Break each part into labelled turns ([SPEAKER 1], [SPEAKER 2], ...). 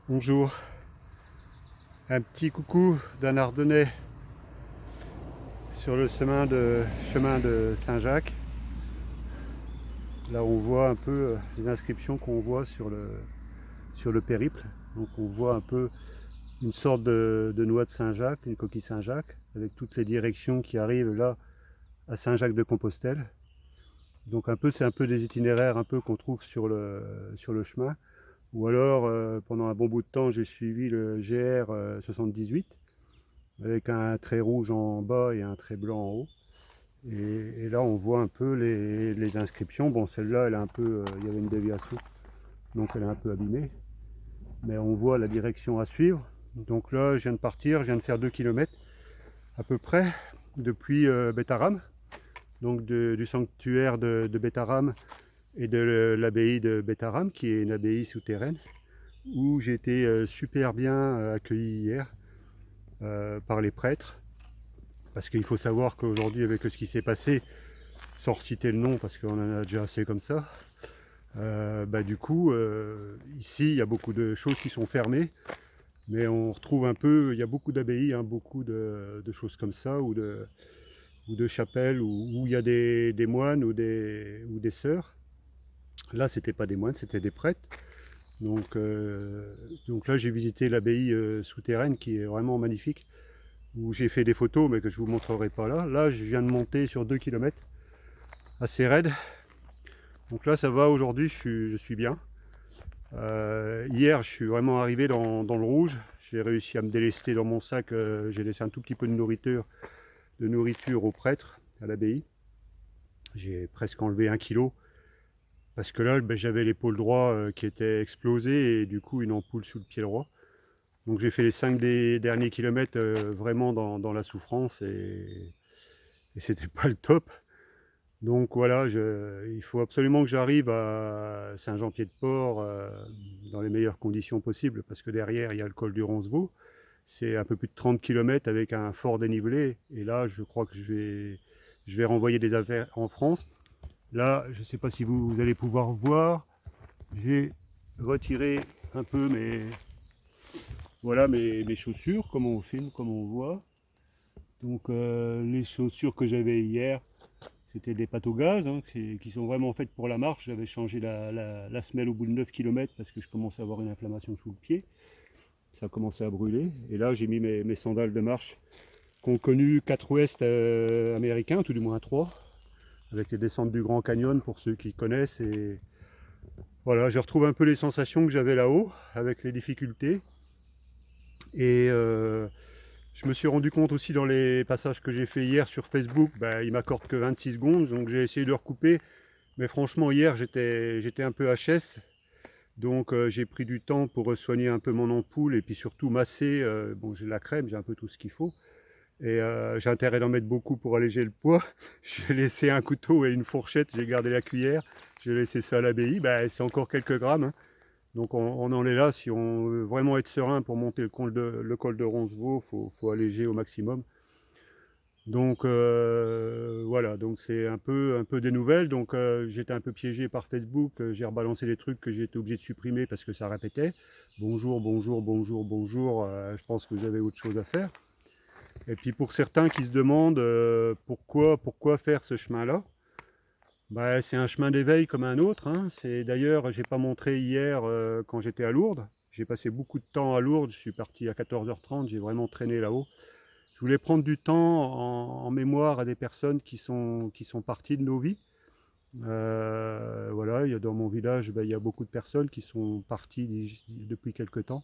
[SPEAKER 1] Bonjour, un petit coucou d'un Ardennais sur le chemin de Saint-Jacques. Là on voit un peu les inscriptions qu'on voit sur le périple. Donc on voit un peu une sorte de noix de Saint-Jacques, une coquille Saint-Jacques, avec toutes les directions qui arrivent là à Saint-Jacques-de-Compostelle. Donc c'est un peu des itinéraires un peu qu'on trouve sur le chemin. Ou alors pendant un bon bout de temps j'ai suivi le GR 78 avec un trait rouge en bas et un trait blanc en haut. Et là, on voit un peu les inscriptions. Bon, celle-là, elle a un peu, il y avait une déviation, donc elle est un peu abîmée. Mais on voit la direction à suivre. Donc là, je viens de partir, je viens de faire 2 km à peu près depuis Betaram, donc du sanctuaire de Betaram et de l'abbaye de Betaram, qui est une abbaye souterraine, où j'ai été super bien accueilli hier par les prêtres. Parce qu'il faut savoir qu'aujourd'hui, avec ce qui s'est passé, sans reciter le nom parce qu'on en a déjà assez comme ça, ici il y a beaucoup de choses qui sont fermées, mais on retrouve un peu, il y a beaucoup d'abbayes, hein, beaucoup de choses comme ça, ou de chapelles où il y a des moines ou des sœurs. Là, c'était pas des moines, c'était des prêtres. Donc, donc là, j'ai visité l'abbaye souterraine qui est vraiment magnifique, où j'ai fait des photos, mais que je vous montrerai pas là. Là, je viens de monter sur 2 km, assez raide. Donc là, ça va, aujourd'hui, je suis bien. Hier, je suis vraiment arrivé dans le rouge. J'ai réussi à me délester dans mon sac. J'ai laissé un tout petit peu de nourriture au prêtre, à l'abbaye. J'ai presque enlevé 1 kilo. Parce que là, j'avais l'épaule droite qui était explosée et du coup une ampoule sous le pied droit. Donc j'ai fait les 5 derniers kilomètres vraiment dans la souffrance et c'était pas le top. Donc voilà, il faut absolument que j'arrive à Saint-Jean-Pied-de-Port dans les meilleures conditions possibles, parce que derrière, il y a le col du Roncevaux. C'est un peu plus de 30 km avec un fort dénivelé. Et là, je crois que je vais renvoyer des affaires en France. Là, je ne sais pas si vous allez pouvoir voir, j'ai retiré un peu voilà, mes chaussures, comme on filme, comme on voit. Donc les chaussures que j'avais hier, c'était des pâtes au gaz, hein, qui sont vraiment faites pour la marche. J'avais changé la semelle au bout de 9 km parce que je commençais à avoir une inflammation sous le pied. Ça a commencé à brûler. Et là, j'ai mis mes sandales de marche qu'ont connu 4 ouest américains, tout du moins 3, avec les descentes du Grand Canyon pour ceux qui connaissent. Et voilà, je retrouve un peu les sensations que j'avais là-haut, avec les difficultés. Et je me suis rendu compte aussi dans les passages que j'ai fait hier sur Facebook, il m'accorde que 26 secondes, donc j'ai essayé de recouper. Mais franchement, hier, j'étais un peu HS. Donc j'ai pris du temps pour soigner un peu mon ampoule et puis surtout masser. Bon, j'ai la crème, j'ai un peu tout ce qu'il faut. Et j'ai intérêt d'en mettre beaucoup pour alléger le poids. J'ai laissé un couteau et une fourchette, j'ai gardé la cuillère. J'ai laissé ça à l'abbaye. C'est encore quelques grammes, hein. Donc on en est là. Si on veut vraiment être serein pour monter le col de Roncevaux, faut alléger au maximum. Donc voilà, donc c'est un peu des nouvelles. Donc j'étais un peu piégé par Facebook, j'ai rebalancé des trucs que j'ai été obligé de supprimer parce que ça répétait. Bonjour, bonjour, bonjour, bonjour, je pense que vous avez autre chose à faire. Et puis pour certains qui se demandent pourquoi faire ce chemin-là, c'est un chemin d'éveil comme un autre, hein. C'est d'ailleurs, j'ai pas montré hier quand j'étais à Lourdes. J'ai passé beaucoup de temps à Lourdes, je suis parti à 14h30, j'ai vraiment traîné là-haut. Je voulais prendre du temps en mémoire à des personnes qui sont parties de nos vies. Voilà, il y a dans mon village, il y a beaucoup de personnes qui sont parties depuis quelque temps.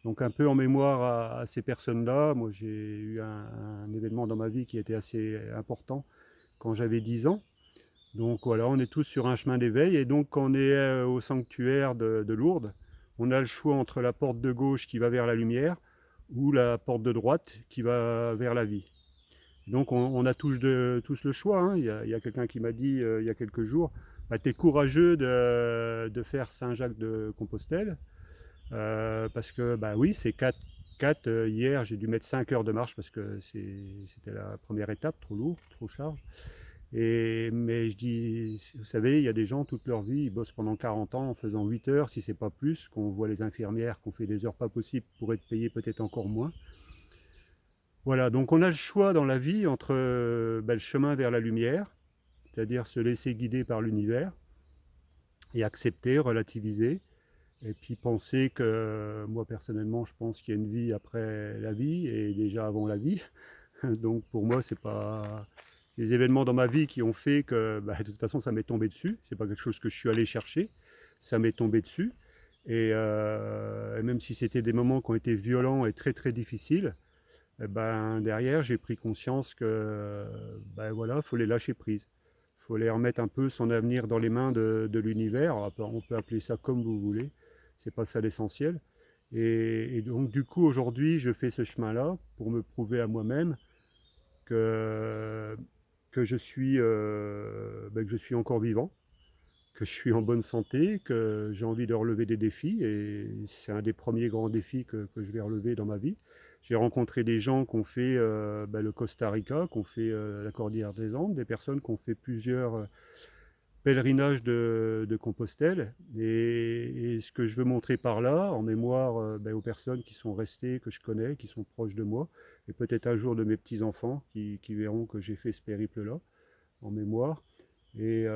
[SPEAKER 1] Donc un peu en mémoire à ces personnes-là. Moi, j'ai eu un événement dans ma vie qui était assez important quand j'avais 10 ans. Donc voilà, on est tous sur un chemin d'éveil. Et donc quand on est au sanctuaire de Lourdes, on a le choix entre la porte de gauche qui va vers la lumière ou la porte de droite qui va vers la vie. Donc on a tous le choix, hein. Il y a quelqu'un qui m'a dit il y a quelques jours, tu es courageux de faire Saint-Jacques de Compostelle, parce que oui, c'est 4 hier j'ai dû mettre 5 heures de marche parce que c'était la première étape, trop lourd, trop charge. Mais je dis, vous savez, il y a des gens, toute leur vie, ils bossent pendant 40 ans en faisant 8 heures, si c'est pas plus, qu'on voit les infirmières qui ont fait des heures pas possibles pour être payées peut-être encore moins. Voilà, donc on a le choix dans la vie entre le chemin vers la lumière, c'est-à-dire se laisser guider par l'univers, et accepter, relativiser, et puis penser que, moi personnellement, je pense qu'il y a une vie après la vie, et déjà avant la vie. Donc pour moi, c'est pas les événements dans ma vie qui ont fait que de toute façon ça m'est tombé dessus. C'est pas quelque chose que je suis allé chercher, ça m'est tombé dessus. Et même si c'était des moments qui ont été violents et très très difficiles, derrière j'ai pris conscience que voilà, faut les lâcher prise. Faut les remettre un peu son avenir dans les mains de l'univers. On peut appeler ça comme vous voulez. C'est pas ça l'essentiel. Et donc du coup aujourd'hui je fais ce chemin-là pour me prouver à moi-même que, que je suis encore vivant, que je suis en bonne santé, que j'ai envie de relever des défis, et c'est un des premiers grands défis que je vais relever dans ma vie. J'ai rencontré des gens qui ont fait le Costa Rica, qui ont fait la Cordillère des Andes, des personnes qui ont fait plusieurs pèlerinage de Compostelle. Et ce que je veux montrer par là, en mémoire aux personnes qui sont restées, que je connais, qui sont proches de moi, et peut-être un jour de mes petits-enfants qui verront que j'ai fait ce périple-là, en mémoire, et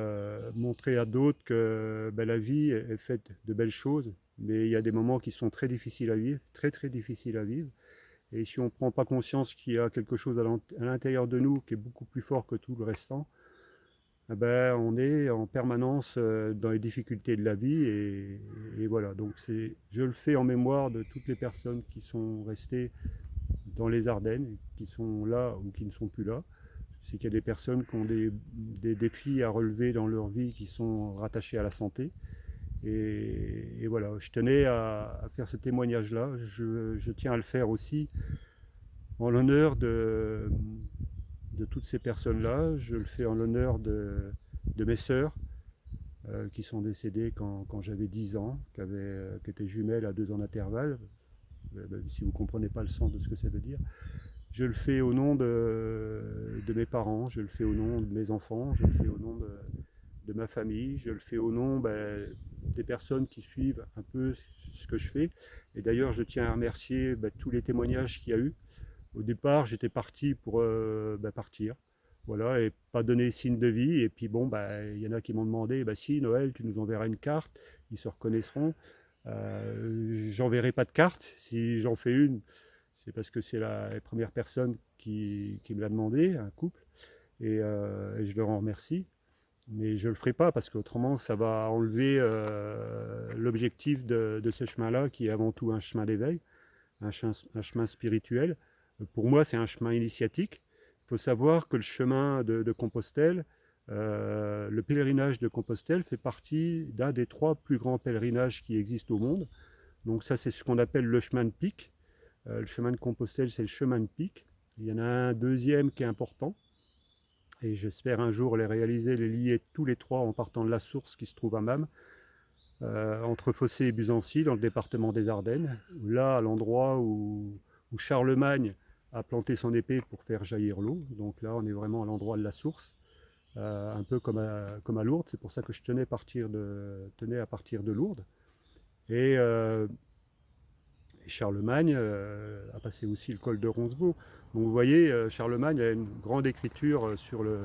[SPEAKER 1] montrer à d'autres que la vie est faite de belles choses, mais il y a des moments qui sont très difficiles à vivre, très très difficiles à vivre. Et si on ne prend pas conscience qu'il y a quelque chose à l'intérieur de nous qui est beaucoup plus fort que tout le restant, on est en permanence dans les difficultés de la vie, et voilà, donc je le fais en mémoire de toutes les personnes qui sont restées dans les Ardennes, qui sont là ou qui ne sont plus là. Je sais qu'il y a des personnes qui ont des défis à relever dans leur vie qui sont rattachés à la santé. Et voilà, je tenais à faire ce témoignage-là. Je tiens à le faire aussi en l'honneur de toutes ces personnes-là. Je le fais en l'honneur de mes sœurs qui sont décédées quand j'avais 10 ans, qui étaient jumelles à 2 ans d'intervalle, même si vous ne comprenez pas le sens de ce que ça veut dire. Je le fais au nom de mes parents, je le fais au nom de mes enfants, je le fais au nom de ma famille, je le fais au nom des personnes qui suivent un peu ce que je fais. Et d'ailleurs, je tiens à remercier tous les témoignages qu'il y a eu. Au départ, j'étais parti pour partir, voilà, et pas donner signe de vie. Et puis bon, y en a qui m'ont demandé, si Noël, tu nous enverras une carte, ils se reconnaîtront. J'enverrai pas de carte. Si j'en fais une, c'est parce que c'est la première personne qui me l'a demandé, un couple, et je leur en remercie. Mais je ne le ferai pas parce qu'autrement, ça va enlever l'objectif de ce chemin-là, qui est avant tout un chemin d'éveil, un chemin spirituel. Pour moi, c'est un chemin initiatique. Il faut savoir que le chemin de Compostelle, le pèlerinage de Compostelle fait partie d'un des 3 plus grands pèlerinages qui existent au monde. Donc ça, c'est ce qu'on appelle le chemin de pic. Le chemin de Compostelle, c'est le chemin de pic. Il y en a un deuxième qui est important. Et j'espère un jour les réaliser, les lier tous les 3 en partant de la source qui se trouve à Mam, entre Fossé et Buzancy, dans le département des Ardennes. Là, à l'endroit où Charlemagne a planté son épée pour faire jaillir l'eau. Donc là, on est vraiment à l'endroit de la source, un peu comme à Lourdes. C'est pour ça que je tenais à partir de Lourdes. Et Charlemagne a passé aussi le col de Roncevaux. Donc vous voyez, Charlemagne a une grande écriture sur le...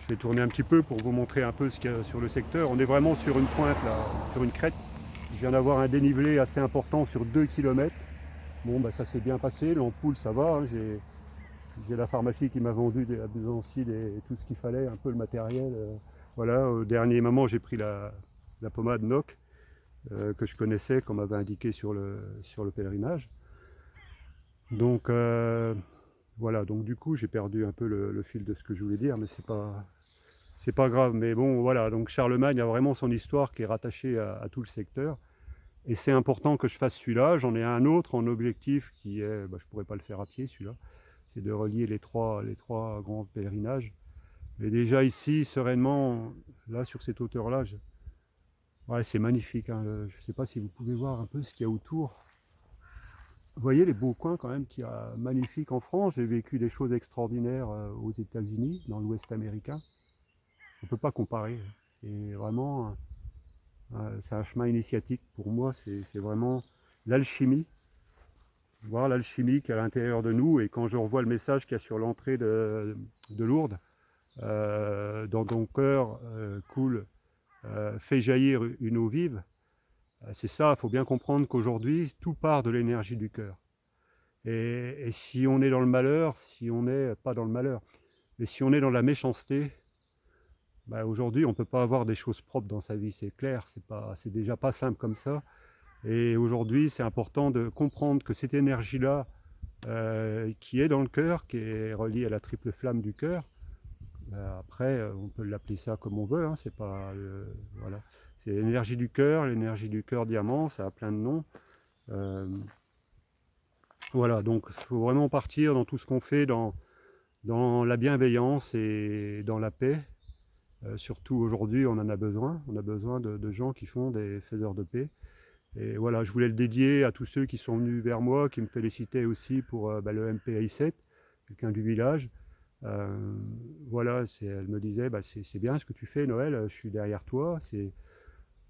[SPEAKER 1] Je vais tourner un petit peu pour vous montrer un peu ce qu'il y a sur le secteur. On est vraiment sur une pointe, là, sur une crête. Je viens d'avoir un dénivelé assez important sur 2 km. Bon, ça s'est bien passé. L'ampoule, ça va. Hein. J'ai la pharmacie qui m'a vendu à Buzancy tout ce qu'il fallait, un peu le matériel. Voilà, au dernier moment, j'ai pris la pommade NOC que je connaissais, qu'on m'avait indiqué sur le pèlerinage. Donc voilà, donc du coup j'ai perdu un peu le fil de ce que je voulais dire, mais c'est pas grave. Mais bon, voilà, donc Charlemagne a vraiment son histoire qui est rattachée à tout le secteur. Et c'est important que je fasse celui-là. J'en ai un autre en objectif qui est, je pourrais pas le faire à pied celui-là, c'est de relier les trois grands pèlerinages. Mais déjà ici, sereinement, là sur cette hauteur-là, ouais, c'est magnifique. Hein. Je ne sais pas si vous pouvez voir un peu ce qu'il y a autour. Vous voyez les beaux coins quand même qu'il y a magnifiques en France. J'ai vécu des choses extraordinaires aux États-Unis, dans l'Ouest américain. On ne peut pas comparer. C'est vraiment c'est un chemin initiatique pour moi. C'est vraiment l'alchimie. Voir l'alchimie qu'il y a à l'intérieur de nous. Et quand je revois le message qu'il y a sur l'entrée de Lourdes, dans ton cœur coule, fait jaillir une eau vive. C'est ça, il faut bien comprendre qu'aujourd'hui, tout part de l'énergie du cœur. Et si on est dans le malheur, si on n'est pas dans le malheur, mais si on est dans la méchanceté, bah aujourd'hui, on ne peut pas avoir des choses propres dans sa vie, c'est clair, c'est déjà pas simple comme ça. Et aujourd'hui, c'est important de comprendre que cette énergie-là, qui est dans le cœur, qui est reliée à la triple flamme du cœur, après, on peut l'appeler ça comme on veut, hein, c'est pas... voilà. C'est l'énergie du cœur diamant, ça a plein de noms. Voilà, donc il faut vraiment partir dans tout ce qu'on fait, dans la bienveillance et dans la paix. Surtout aujourd'hui, on en a besoin. On a besoin de gens qui font des faiseurs de paix. Et voilà, je voulais le dédier à tous ceux qui sont venus vers moi, qui me félicitaient aussi pour le MPI 7, quelqu'un du village. Voilà, elle me disait, c'est bien ce que tu fais, Noël, je suis derrière toi.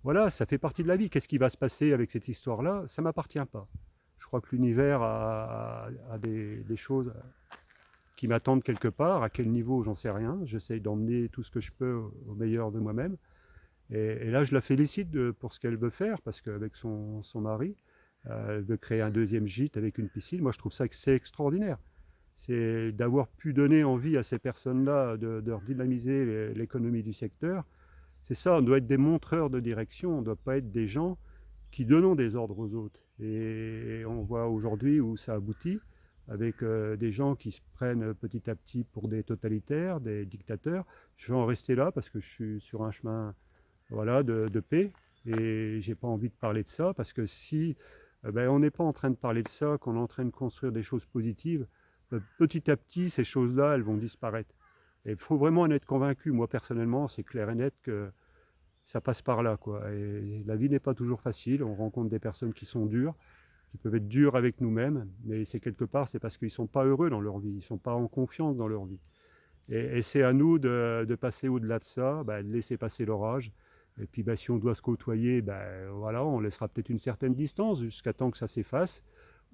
[SPEAKER 1] Voilà, ça fait partie de la vie. Qu'est-ce qui va se passer avec cette histoire-là? Ça ne m'appartient pas. Je crois que l'univers a des choses qui m'attendent quelque part. À quel niveau, j'en sais rien. J'essaye d'emmener tout ce que je peux au meilleur de moi-même. Et là, je la félicite pour ce qu'elle veut faire, parce qu'avec son mari, elle veut créer un deuxième gîte avec une piscine. Moi, je trouve ça que c'est extraordinaire. C'est d'avoir pu donner envie à ces personnes-là de redynamiser l'économie du secteur. C'est ça, on doit être des montreurs de direction, on ne doit pas être des gens qui donnent des ordres aux autres. Et on voit aujourd'hui où ça aboutit, avec des gens qui se prennent petit à petit pour des totalitaires, des dictateurs. Je vais en rester là parce que je suis sur un chemin voilà, de paix, et j'ai pas envie de parler de ça, parce que si on n'est pas en train de parler de ça, qu'on est en train de construire des choses positives, petit à petit, ces choses-là, elles vont disparaître. Et il faut vraiment en être convaincu. Moi, personnellement, c'est clair et net que ça passe par là, quoi. Et la vie n'est pas toujours facile. On rencontre des personnes qui sont dures, qui peuvent être dures avec nous-mêmes, mais c'est quelque part, c'est parce qu'ils ne sont pas heureux dans leur vie, ils ne sont pas en confiance dans leur vie. Et c'est à nous de passer au-delà de ça, de laisser passer l'orage. Et puis si on doit se côtoyer, voilà, on laissera peut-être une certaine distance jusqu'à temps que ça s'efface,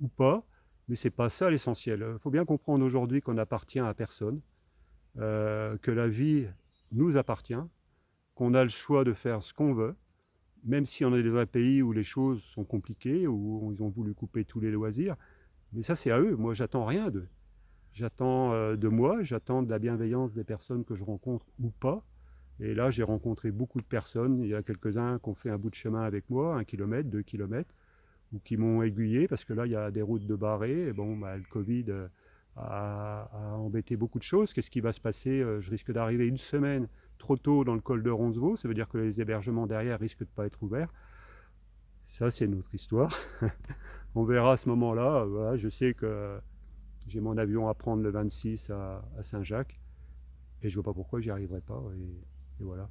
[SPEAKER 1] ou pas. Mais ce n'est pas ça l'essentiel. Il faut bien comprendre aujourd'hui qu'on n'appartient à personne, que la vie nous appartient, qu'on a le choix de faire ce qu'on veut, même si on est dans un pays où les choses sont compliquées, où ils ont voulu couper tous les loisirs. Mais ça, c'est à eux. Moi, j'attends rien d'eux. J'attends de moi, j'attends de la bienveillance des personnes que je rencontre ou pas. Et là, j'ai rencontré beaucoup de personnes. Il y a quelques-uns qui ont fait un bout de chemin avec moi, 1 kilomètre, 2 kilomètres, ou qui m'ont aiguillé, parce que là, il y a des routes de barrées. Et bon, le Covid a embêté beaucoup de choses. Qu'est-ce qui va se passer? Je risque d'arriver une semaine trop tôt dans le col de Roncevaux. Ça veut dire que les hébergements derrière risquent de ne pas être ouverts. Ça, c'est notre histoire. On verra à ce moment-là. Voilà, je sais que j'ai mon avion à prendre le 26 à Saint-Jacques. Et je ne vois pas pourquoi j'y arriverai pas. Et voilà.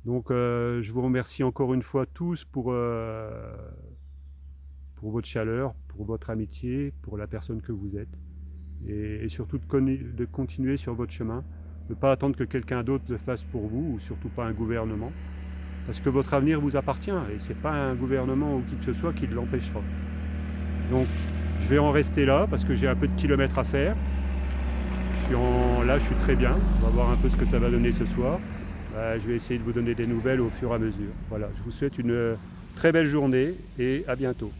[SPEAKER 1] Donc, je vous remercie encore une fois tous pour votre chaleur, pour votre amitié, pour la personne que vous êtes. Et surtout de continuer sur votre chemin. Ne pas attendre que quelqu'un d'autre le fasse pour vous, ou surtout pas un gouvernement. Parce que votre avenir vous appartient, et ce n'est pas un gouvernement ou qui que ce soit qui l'empêchera. Donc, je vais en rester là, parce que j'ai un peu de kilomètres à faire. Là, je suis très bien. On va voir un peu ce que ça va donner ce soir. Je vais essayer de vous donner des nouvelles au fur et à mesure. Voilà, je vous souhaite une très belle journée, et à bientôt.